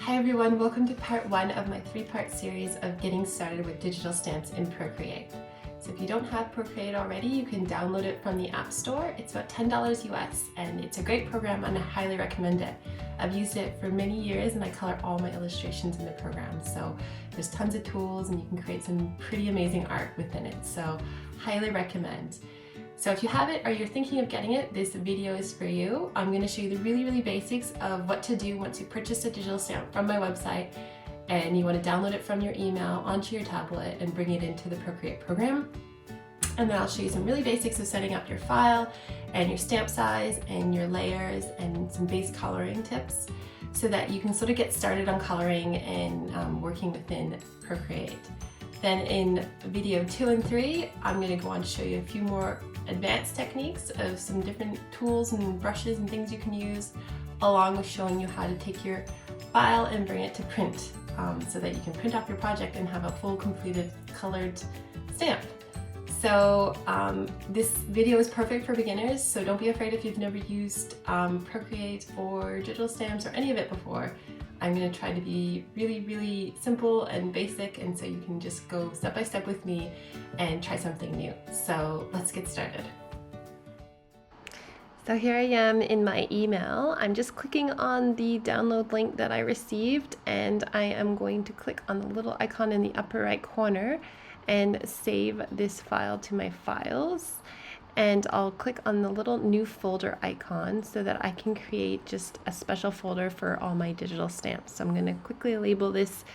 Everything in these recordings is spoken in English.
Hi everyone, welcome to part 1 of my 3-part series of getting started with digital stamps in Procreate. So if you don't have Procreate already, you can download it from the App Store. It's about $10 US and it's a great program and I highly recommend it. I've used it for many years and I color all my illustrations in the program. So there's tons of tools and you can create some pretty amazing art within it. So highly recommend. So if you have it or you're thinking of getting it, this video is for you. I'm going to show you the really basics of what to do once you purchase a digital stamp from my website and you want to download it from your email onto your tablet and bring it into the Procreate program. And then I'll show you some really basics of setting up your file and your stamp size and your layers and some base coloring tips so that you can sort of get started on coloring and working within Procreate. Then in video 2 and 3, I'm going to go on to show you a few more advanced techniques of some different tools and brushes and things you can use, along with showing you how to take your file and bring it to print so that you can print off your project and have a full completed colored stamp. So this video is perfect for beginners, so don't be afraid if you've never used Procreate or digital stamps or any of it before. I'm going to try to be really simple and basic, and so you can just go step by step with me and try something new. So let's get started. So here I am in my email. I'm just clicking on the download link that I received, and I am going to click on the little icon in the upper right corner and save this file to my files. And I'll click on the little new folder icon so that I can create just a special folder for all my digital stamps. So I'm going to quickly label this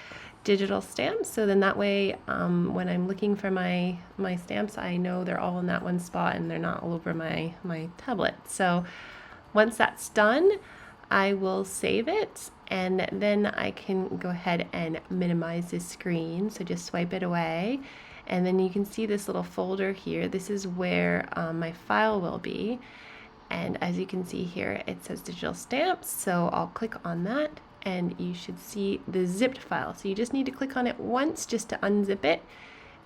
digital stamps, so then that way when I'm looking for my stamps, I know they're all in that one spot and they're not all over my tablet. So once that's done, I will save it, and then I can go ahead and minimize this screen. So just swipe it away. And then you can see this little folder here. This is where my file will be. And as you can see here, it says digital stamps. So I'll click on that and you should see the zipped file. So you just need to click on it once just to unzip it.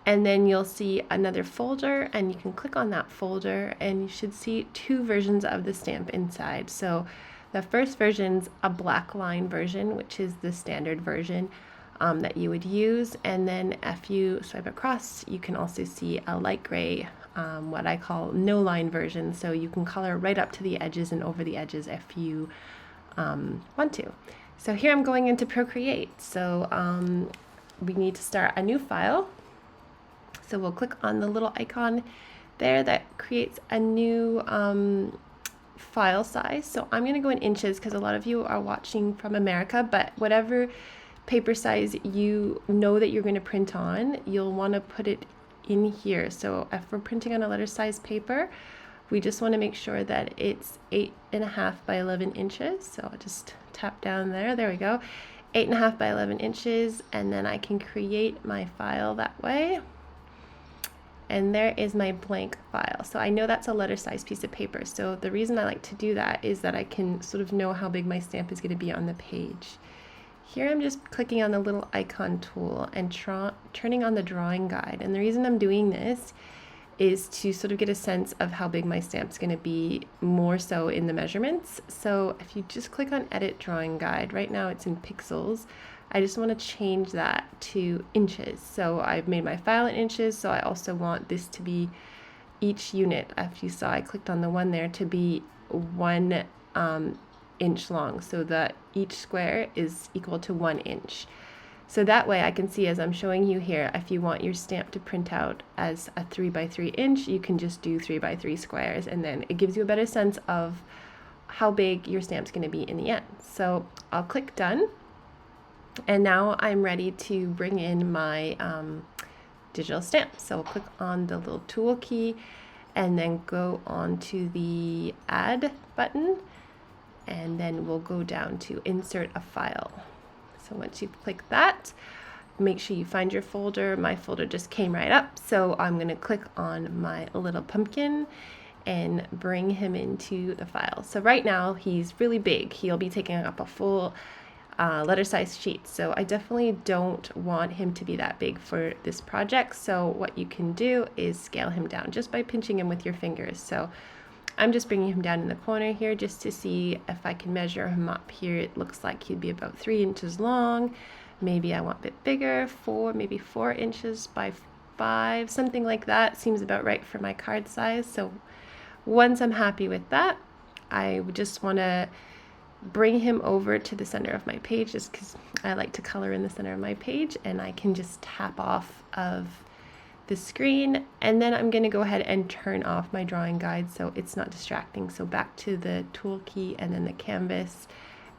And then you'll see another folder and you can click on that folder and you should see 2 versions of the stamp inside. So the first version's a black line version, which is the standard version that you would use, and then if you swipe across you can also see a light gray, what I call no line version, so you can color right up to the edges and over the edges if you want to. So here I'm going into Procreate, so we need to start a new file, so we'll click on the little icon there that creates a new file size. So I'm going to go in inches because a lot of you are watching from America, but whatever paper size you know that you're going to print on, you'll want to put it in here. So if we're printing on a letter size paper, we just want to make sure that it's 8.5 by 11 inches. So I'll just tap down there. There we go. 8.5 by 11 inches, and then I can create my file that way. And there is my blank file. So I know that's a letter size piece of paper. So the reason I like to do that is that I can sort of know how big my stamp is going to be on the page. Here I'm just clicking on the little icon tool and turning on the drawing guide. And the reason I'm doing this is to sort of get a sense of how big my stamp's going to be, more so in the measurements. So if you just click on edit drawing guide, right now it's in pixels. I just want to change that to inches. So I've made my file in inches, so I also want this to be each unit. If you saw, I clicked on the one there to be 1 inch long, so that each square is equal to 1 inch. So that way I can see, as I'm showing you here, if you want your stamp to print out as a 3 by 3 inch, you can just do 3 by 3 squares, and then it gives you a better sense of how big your stamp's going to be in the end. So I'll click done, and now I'm ready to bring in my digital stamp. So I'll click on the little tool key and then go on to the add button, and then we'll go down to insert a file. So once you click that, make sure you find your folder. My folder just came right up, so I'm going to click on my little pumpkin and bring him into the file. So right now he's really big. He'll be taking up a full letter size sheet, so I definitely don't want him to be that big for this project. So what you can do is scale him down just by pinching him with your fingers. So I'm just bringing him down in the corner here just to see if I can measure him up here. It looks like he'd be about 3 inches long. Maybe I want a bit bigger, maybe 4 inches by 5, something like that. Seems about right for my card size. So once I'm happy with that, I just want to bring him over to the center of my page, just because I like to color in the center of my page, and I can just tap off of the screen, and then I'm going to go ahead and turn off my drawing guide so it's not distracting. So back to the tool key and then the canvas,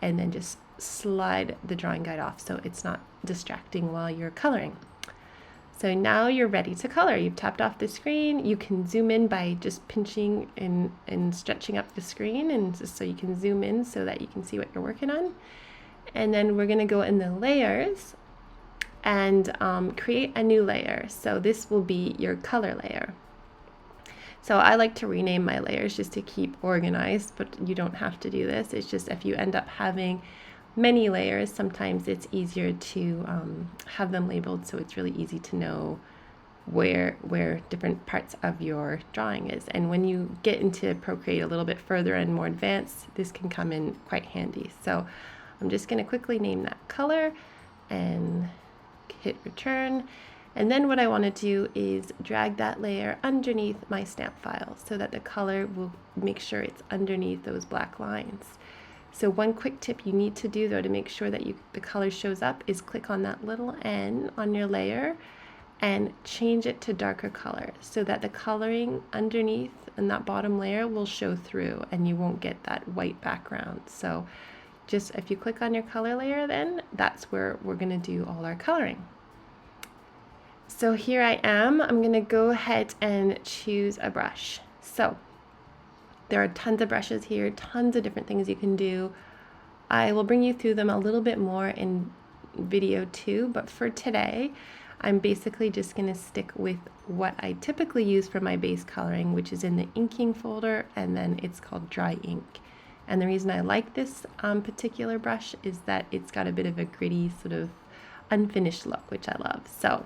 and then just slide the drawing guide off so it's not distracting while you're coloring. So now you're ready to color. You've tapped off the screen. You can zoom in by just pinching and stretching up the screen, and just so you can zoom in so that you can see what you're working on. And then we're going to go in the layers and create a new layer. So this will be your color layer. So I like to rename my layers just to keep organized, but you don't have to do this. It's just if you end up having many layers, sometimes it's easier to have them labeled so it's really easy to know where different parts of your drawing is. And when you get into Procreate a little bit further and more advanced, this can come in quite handy. So I'm just going to quickly name that color and hit return. And then what I want to do is drag that layer underneath my stamp file so that the color will make sure it's underneath those black lines. So one quick tip you need to do though to make sure that the color shows up is click on that little N on your layer and change it to darker color so that the coloring underneath in that bottom layer will show through and you won't get that white background. So just if you click on your color layer, then that's where we're going to do all our coloring. So here I am. I'm going to go ahead and choose a brush. So there are tons of brushes here, tons of different things you can do. I will bring you through them a little bit more in video 2, but for today, I'm basically just going to stick with what I typically use for my base coloring, which is in the inking folder, and then it's called dry ink. And the reason I like this particular brush is that it's got a bit of a gritty sort of unfinished look, which I love. So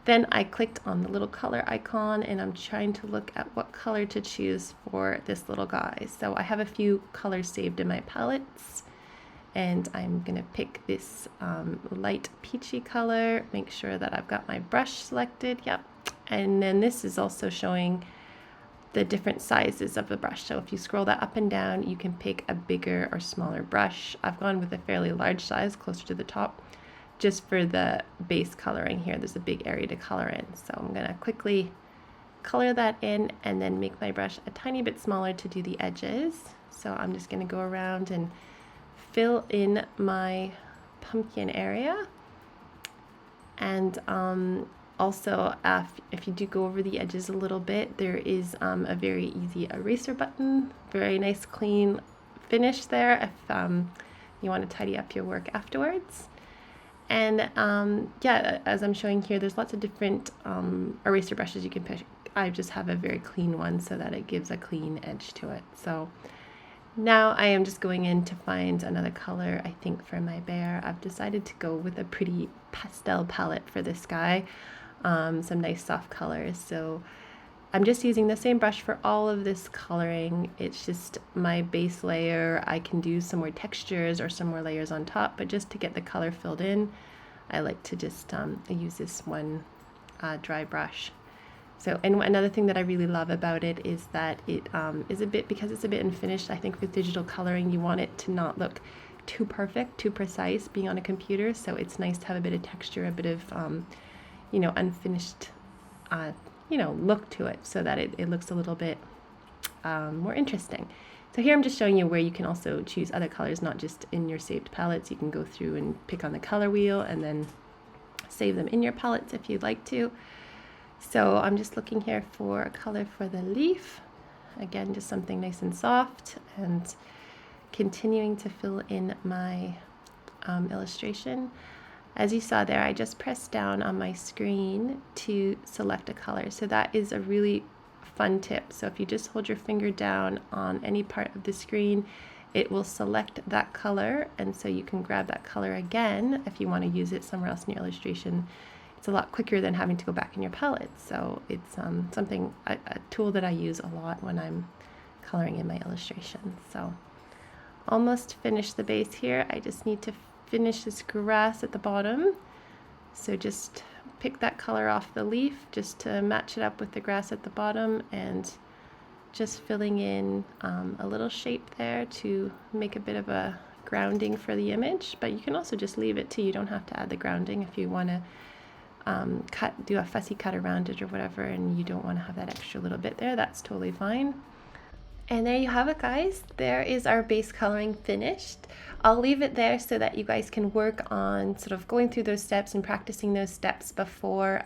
then I clicked on the little color icon and I'm trying to look at what color to choose for this little guy. So I have a few colors saved in my palettes and I'm gonna pick this light peachy color, make sure that I've got my brush selected, yep. And then this is also showing the different sizes of the brush. So if you scroll that up and down, you can pick a bigger or smaller brush. I've gone with a fairly large size, closer to the top, just for the base coloring here. There's a big area to color in. So I'm gonna quickly color that in and then make my brush a tiny bit smaller to do the edges. So I'm just gonna go around and fill in my pumpkin area. And also, if you do go over the edges a little bit, there is a very easy eraser button, very nice clean finish there if you want to tidy up your work afterwards. And yeah, as I'm showing here, there's lots of different eraser brushes you can pick. I just have a very clean one so that it gives a clean edge to it. So now I am just going in to find another color, I think, for my bear. I've decided to go with a pretty pastel palette for this guy. Some nice soft colors. So I'm just using the same brush for all of this coloring. It's just my base layer. I can do some more textures or some more layers on top, but just to get the color filled in, I like to just use this one dry brush. So, and another thing that I really love about it is that it is a bit, because it's a bit unfinished, I think with digital coloring, you want it to not look too perfect, too precise being on a computer. So it's nice to have a bit of texture, a bit of, unfinished, look to it so that it looks a little bit more interesting. So here I'm just showing you where you can also choose other colors, not just in your saved palettes. You can go through and pick on the color wheel and then save them in your palettes if you'd like to. So I'm just looking here for a color for the leaf. Again, just something nice and soft, and continuing to fill in my illustration. As you saw there, I just pressed down on my screen to select a color. So that is a really fun tip. So if you just hold your finger down on any part of the screen, it will select that color, and so you can grab that color again if you want to use it somewhere else in your illustration. It's a lot quicker than having to go back in your palette. So it's a tool that I use a lot when I'm coloring in my illustration. So almost finished the base here. I just need to finish this grass at the bottom. So just pick that color off the leaf just to match it up with the grass at the bottom, and just filling in a little shape there to make a bit of a grounding for the image. But you can also just leave it too. You don't have to add the grounding if you want to do a fussy cut around it or whatever, and you don't want to have that extra little bit there. That's totally fine. And there you have it, guys. There is our base coloring finished. I'll leave it there so that you guys can work on sort of going through those steps and practicing those steps before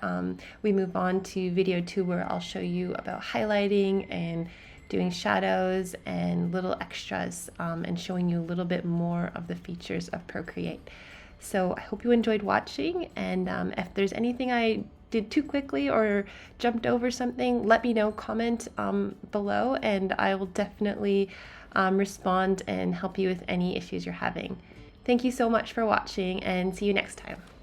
we move on to video 2, where I'll show you about highlighting and doing shadows and little extras, and showing you a little bit more of the features of Procreate. So I hope you enjoyed watching, and if there's anything I did too quickly or jumped over something, let me know, comment below, and I will definitely respond and help you with any issues you're having. Thank you so much for watching, and see you next time.